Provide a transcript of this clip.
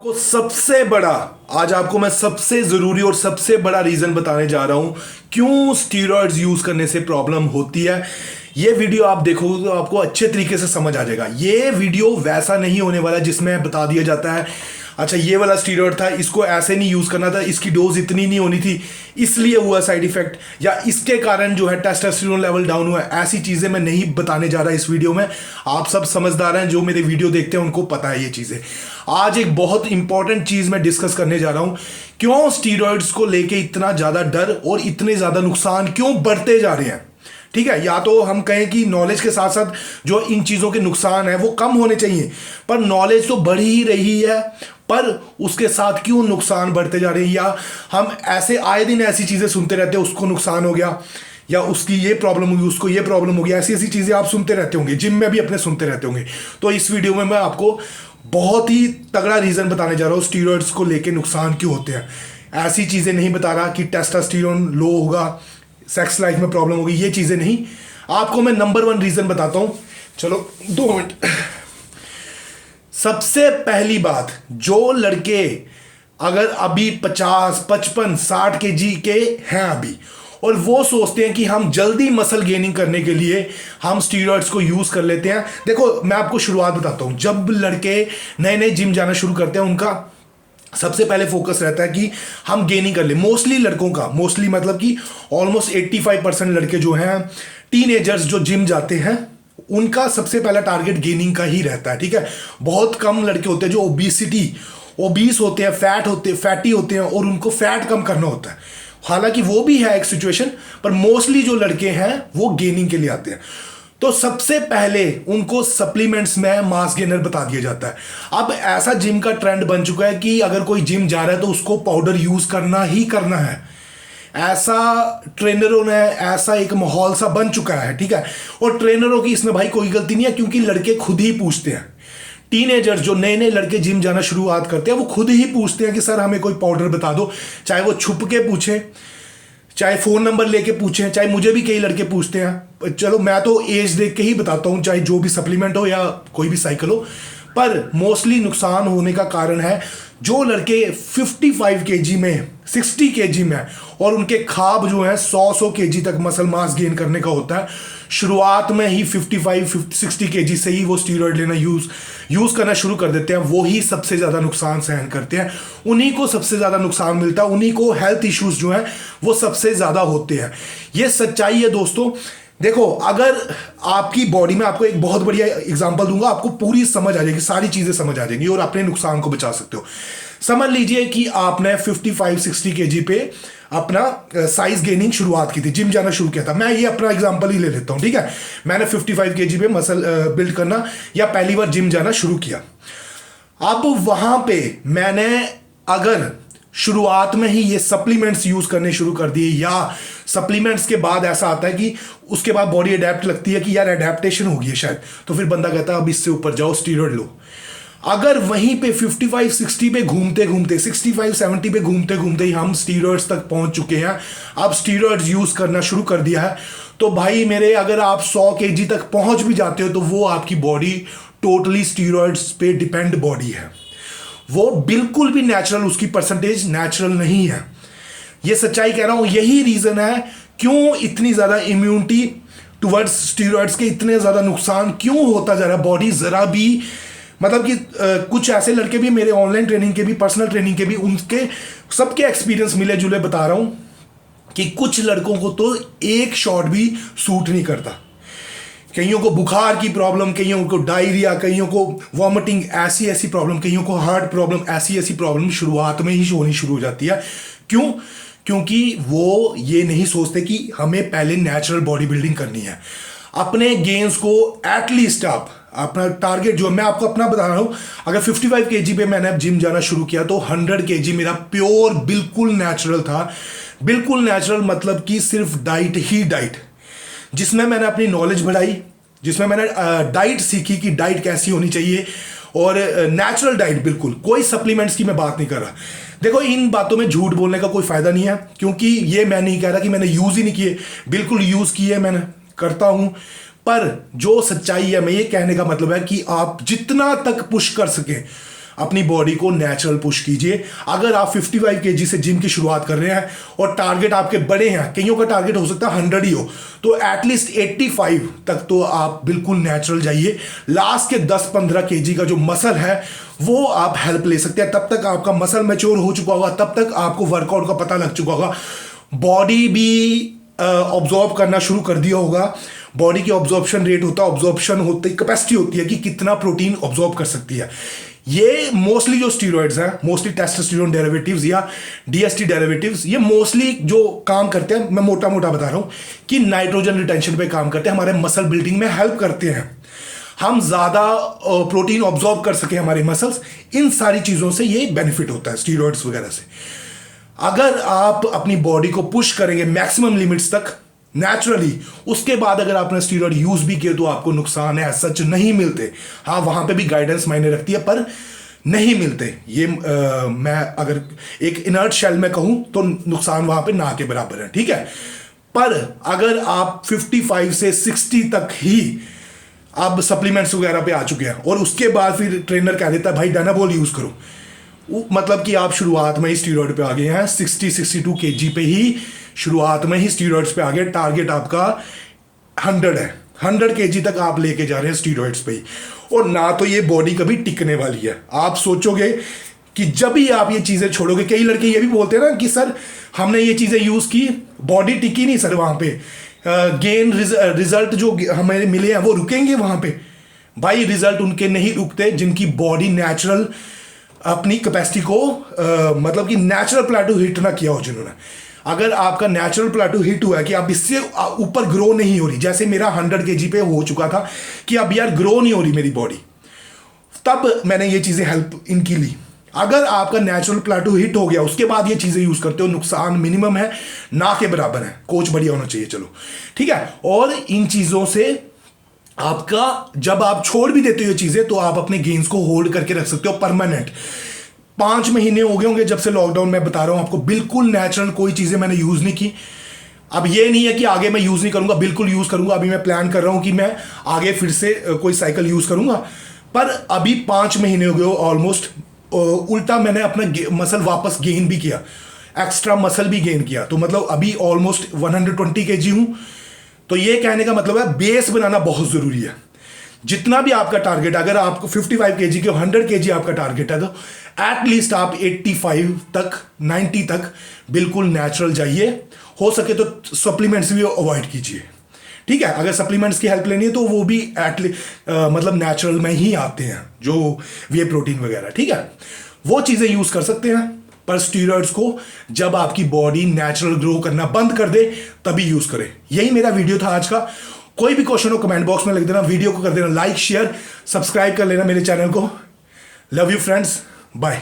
को सबसे बड़ा आज आपको मैं सबसे जरूरी और सबसे बड़ा रीजन बताने जा रहा हूं क्यों स्टीरॉइड्स यूज करने से प्रॉब्लम होती है। ये वीडियो आप देखोगे तो आपको अच्छे तरीके से समझ आ जाएगा। ये वीडियो वैसा नहीं होने वाला जिसमें बता दिया जाता है अच्छा ये वाला स्टीरॉइड था, इसको ऐसे नहीं यूज करना था, इसकी डोज इतनी नहीं होनी थी इसलिए हुआ साइड इफेक्ट, या इसके कारण जो है टेस्टोस्टेरोन लेवल डाउन हुआ। ऐसी चीजें मैं नहीं बताने जा रहा इस वीडियो में। आप सब समझदार हैं, जो मेरे वीडियो देखते हैं उनको पता है ये चीजें। आज एक बहुत इंपॉर्टेंट चीज मैं डिस्कस करने जा रहा हूं, क्यों स्टीरॉइड्स को लेके इतना ज्यादा डर और इतने ज्यादा नुकसान क्यों बढ़ते जा रहे हैं। ठीक है, या तो हम कहें कि नॉलेज के साथ साथ जो इन चीजों के नुकसान है वो कम होने चाहिए, पर नॉलेज तो बढ़ ही रही है, पर उसके साथ क्यों नुकसान बढ़ते जा रहे हैं। या हम ऐसे आए दिन ऐसी चीजें सुनते रहते हैं, उसको नुकसान हो गया या उसकी ये प्रॉब्लम होगी, उसको ये प्रॉब्लम होगी, ऐसी ऐसी चीजें आप सुनते रहते होंगे, जिम में भी अपने सुनते रहते होंगे। तो इस वीडियो में मैं आपको बहुत ही तगड़ा रीजन बताने जा रहा हूँ स्टीरॉइड्स को लेके नुकसान क्यों होते हैं। ऐसी चीजें नहीं बता रहा कि टेस्टोस्टेरोन लो होगा, सेक्स लाइफ में प्रॉब्लम होगी, ये चीजें नहीं। आपको मैं नंबर 1 रीजन बताता हूं। चलो 2 मिनट। सबसे पहली बात, जो लड़के अगर अभी 50, 55, 60 केजी के हैं अभी, और वो सोचते हैं कि हम जल्दी मसल गेनिंग करने के लिए हम स्टीरॉइड्स को यूज कर लेते हैं। देखो मैं आपको शुरुआत बताता हूं, जब लड़के नए नए जिम जाना शुरू करते हैं उनका सबसे पहले फोकस रहता है कि हम गेनिंग कर ले। मोस्टली लड़कों का, मोस्टली मतलब कि ऑलमोस्ट 85% लड़के जो हैं टीनेजर्स जो जिम जाते हैं उनका सबसे पहला टारगेट गेनिंग का ही रहता है। ठीक है, बहुत कम लड़के होते हैं जो ओबीस होते हैं, फैटी होते हैं और उनको फैट कम करना होता है। हालांकि वो भी है एक सिचुएशन, पर मोस्टली जो लड़के हैं वो गेनिंग के लिए आते हैं। तो सबसे पहले उनको सप्लीमेंट्स में मास गेनर बता दिया जाता है। अब ऐसा जिम का ट्रेंड बन चुका है कि अगर कोई जिम जा रहा है तो उसको पाउडर यूज करना ही करना है। ऐसा ट्रेनरों ने ऐसा एक माहौल सा बन चुका है। ठीक है, और ट्रेनरों की इसमें भाई कोई गलती नहीं है, क्योंकि लड़के खुद ही पूछते हैं। टीनेजर्स जो नए नए लड़के जिम जाना शुरुआत करते हैं वो खुद ही पूछते हैं कि सर हमें कोई पाउडर बता दो। चाहे वो छुप के पूछे, चाहे फोन नंबर लेके पूछें, चाहे मुझे भी कई लड़के पूछते हैं। चलो मैं तो एज देख के ही बताता हूं, चाहे जो भी सप्लीमेंट हो या कोई भी साइकिल हो। पर मोस्टली नुकसान होने का कारण है जो लड़के 55 केजी में, 60 केजी में, और उनके ख्वाब जो है 100 केजी तक मसल मास गेन करने का होता है। शुरुआत में ही 60 केजी से ही वो स्टीरॉइड लेना यूज करना शुरू कर देते हैं। वो ही सबसे ज्यादा नुकसान सहन करते हैं, उन्हीं को सबसे ज्यादा नुकसान मिलता है, उन्हीं को हेल्थ इश्यूज जो हैं वो सबसे ज्यादा होते हैं। ये सच्चाई है दोस्तों। देखो, अगर आपकी बॉडी में, आपको एक बहुत बढ़िया एग्जांपल दूंगा, आपको पूरी समझ आ जाएगी, सारी चीजें समझ आ जाएंगी और अपने नुकसान को बचा सकते हो। समझ लीजिए कि आपने 55-60 केजी पे अपना साइज गेनिंग शुरुआत की थी, जिम जाना शुरू किया था। मैं ये अपना एग्जांपल ही ले लेता हूं। ठीक है, मैंने 55 केजी पे मसल बिल्ड करना या पहली बार जिम जाना शुरू किया। अब वहां पे मैंने अगर शुरुआत में ही ये सप्लीमेंट्स यूज करने शुरू कर दिए, या सप्लीमेंट्स के बाद ऐसा आता है कि उसके बाद बॉडी अडेप्ट लगती है कि यार अडेप्टेशन होगी है शायद, तो फिर बंदा कहता है अब इससे ऊपर जाओ, स्टीरॉइड लो। अगर वहीं पे 55-60 पे घूमते घूमते, 65-70 पे घूमते घूमते ही हम स्टीरॉइड्स तक पहुंच चुके हैं, अब स्टीरॉइड्स यूज करना शुरू कर दिया है, तो भाई मेरे, अगर आप 100 केजी तक पहुंच भी जाते हो तो वो आपकी बॉडी टोटली स्टीरॉइड्स पे डिपेंड बॉडी है। वो बिल्कुल भी नेचुरल, उसकी परसेंटेज नेचुरल नहीं है। ये सच्चाई कह रहा हूं। यही रीजन है क्यों इतनी ज्यादा इम्यूनिटी टुवर्ड्स स्टीरॉइड्स के इतने ज्यादा नुकसान क्यों होता जा रहा है। बॉडी जरा भी, मतलब कि कुछ ऐसे लड़के भी मेरे ऑनलाइन ट्रेनिंग के भी, पर्सनल ट्रेनिंग के भी, उनके सबके एक्सपीरियंस मिले जुले बता रहा हूं कि कुछ लड़कों को तो एक शॉट भी सूट नहीं करता। कईयों को बुखार की प्रॉब्लम, कईयों को डायरिया, कईयों को वॉमिटिंग, ऐसी ऐसी प्रॉब्लम, कईयों को हार्ट प्रॉब्लम, ऐसी ऐसी प्रॉब्लम शुरुआत में ही होनी शुरू हो जाती है। क्यों? क्योंकि वो ये नहीं सोचते कि हमें पहले नेचुरल बॉडी बिल्डिंग करनी है। अपने गेन्स को एटलीस्ट आप अपना टारगेट, जो मैं आपको अपना बता रहा हूं, अगर 55 केजी पे मैंने अब जिम जाना शुरू किया तो 100 केजी मेरा प्योर बिल्कुल नेचुरल था। बिल्कुल नेचुरल मतलब कि सिर्फ डाइट ही डाइट, जिसमें मैंने अपनी नॉलेज बढ़ाई, जिसमें मैंने डाइट सीखी कि डाइट कैसी होनी चाहिए, और नेचुरल डाइट, बिल्कुल कोई सप्लीमेंट्स की मैं बात नहीं कर रहा। देखो, इन बातों में झूठ बोलने का कोई फायदा नहीं है, क्योंकि ये मैं नहीं कह रहा कि मैंने यूज ही नहीं किए, बिल्कुल यूज किए, मैंने करता हूं। पर जो सच्चाई है, मैं ये कहने का मतलब है कि आप जितना तक पुश कर सकें अपनी बॉडी को नेचुरल पुश कीजिए। अगर आप 55 केजी से जिम की शुरुआत कर रहे हैं और टारगेट आपके बड़े हैं, कईयों का टारगेट हो सकता है 100 ही हो, तो एटलीस्ट 85 तक तो आप बिल्कुल नेचुरल जाइए। लास्ट के 10-15 केजी का जो मसल है वो आप हेल्प ले सकते हैं। तब तक आपका मसल मैच्योर हो चुका होगा, तब तक आपको वर्कआउट का पता लग चुका होगा, बॉडी भी ऑब्जॉर्व करना शुरू कर दिया होगा। बॉडी की ऑब्जॉर्प्शन रेट होता है, ऑब्जॉर्प्शन होती है, कैपेसिटी होती है कि कितना प्रोटीन ऑब्जॉर्व कर सकती है। ये मोस्टली जो स्टीरॉइड्स हैं, मोस्टली टेस्टोस्टेरोन डेरिवेटिव्स या डीएसटी डेरिवेटिव्स, ये मोस्टली जो काम करते हैं, मैं मोटा मोटा बता रहा हूँ कि नाइट्रोजन रिटेंशन पे काम करते हैं, हमारे मसल बिल्डिंग में हेल्प करते हैं, हम ज़्यादा प्रोटीन ऑब्जॉर्व कर सके हमारे मसल्स। इन सारी चीज़ों से ये बेनिफिट होता है स्टीरॉइड्स वगैरह से। अगर आप अपनी बॉडी को पुश करेंगे मैक्सिमम लिमिट्स तक नेचुरली, उसके बाद अगर आपने स्टीरॉइड यूज भी किए तो आपको नुकसान है सच नहीं मिलते। हाँ, वहां पे भी गाइडेंस मायने रखती है, पर नहीं मिलते। ये मैं अगर एक इनर्ट शेल में कहूं तो नुकसान वहां पे ना के बराबर है, ठीक है। पर अगर आप 55 से 60 तक ही अब सप्लीमेंट्स वगैरह पे आ चुके हैं और उसके बाद फिर ट्रेनर कह देता है भाई डायनाबॉल यूज करो, मतलब कि आप शुरुआत में ही स्टीरॉइड पे आ गए हैं, 60-62 केजी पे ही शुरुआत में ही स्टीरॉइड्स पे आ गए। टारगेट आपका 100 है, 100 केजी तक आप लेके जा रहे हैं स्टीरॉइड्स पे ही, और ना तो ये बॉडी कभी टिकने वाली है। आप सोचोगे कि जब भी आप ये चीज़ें छोड़ोगे, कई लड़के ये भी बोलते हैं ना कि सर हमने ये चीज़ें यूज़ की, बॉडी टिकी नहीं सर, वहाँ पे गेन रिजल्ट जो हमें मिले हैं वो रुकेंगे वहाँ पे। भाई रिजल्ट उनके नहीं रुकते जिनकी बॉडी नेचुरल अपनी कैपेसिटी को मतलब कि नेचुरल प्लेटो हिट ना किया हो जिन्होंने। अगर आपका नेचुरल प्लेटो हिट हुआ है कि अब इससे ऊपर ग्रो नहीं हो रही, जैसे मेरा 100 केजी पे हो चुका था कि अब यार ग्रो नहीं हो रही मेरी बॉडी, तब मैंने ये चीज़ें हेल्प इनकी ली। अगर आपका नेचुरल प्लेटो हिट हो गया उसके बाद ये चीज़ें यूज़ करते हो, नुकसान मिनिमम है, ना के बराबर है। कोच बढ़िया होना चाहिए, चलो ठीक है। और इन चीज़ों से आपका जब आप छोड़ भी देते हो ये चीज़ें तो आप अपने गेन्स को होल्ड करके रख सकते हो परमानेंट। 5 महीने हो गए होंगे जब से लॉकडाउन में बता रहा हूँ आपको, बिल्कुल नेचुरल कोई चीज़ें मैंने यूज़ नहीं की। अब ये नहीं है कि आगे मैं यूज़ नहीं करूँगा, बिल्कुल यूज़ करूँगा। अभी मैं प्लान कर रहा हूँ कि मैं आगे फिर से कोई साइकिल यूज़ करूँगा, पर अभी 5 महीने हो गए ऑलमोस्ट। उल्टा मैंने अपना मसल वापस गेन भी किया, एक्स्ट्रा मसल भी गेन किया, तो मतलब अभी ऑलमोस्ट 120 केजी हूँ। तो ये कहने का मतलब है बेस बनाना बहुत ज़रूरी है। जितना भी आपका टारगेट, अगर आपको 55 केजी के 100 केजी आपका टारगेट है तो एटलीस्ट आप 85 तक 90 तक बिल्कुल नेचुरल जाइए। हो सके तो सप्लीमेंट्स भी अवॉइड कीजिए, ठीक है। अगर सप्लीमेंट्स की हेल्प लेनी है तो वो भी मतलब नेचुरल में ही आते हैं, जो वे प्रोटीन वगैरह, ठीक है, वो चीज़ें यूज़ कर सकते हैं। पर स्टीरॉइड्स को जब आपकी बॉडी नेचुरल ग्रो करना बंद कर दे तभी यूज़ करें। यही मेरा वीडियो था आज का। कोई भी क्वेश्चन हो कमेंट बॉक्स में लिख देना, वीडियो को कर देना लाइक, शेयर, सब्सक्राइब कर लेना मेरे चैनल को। Love you friends, bye.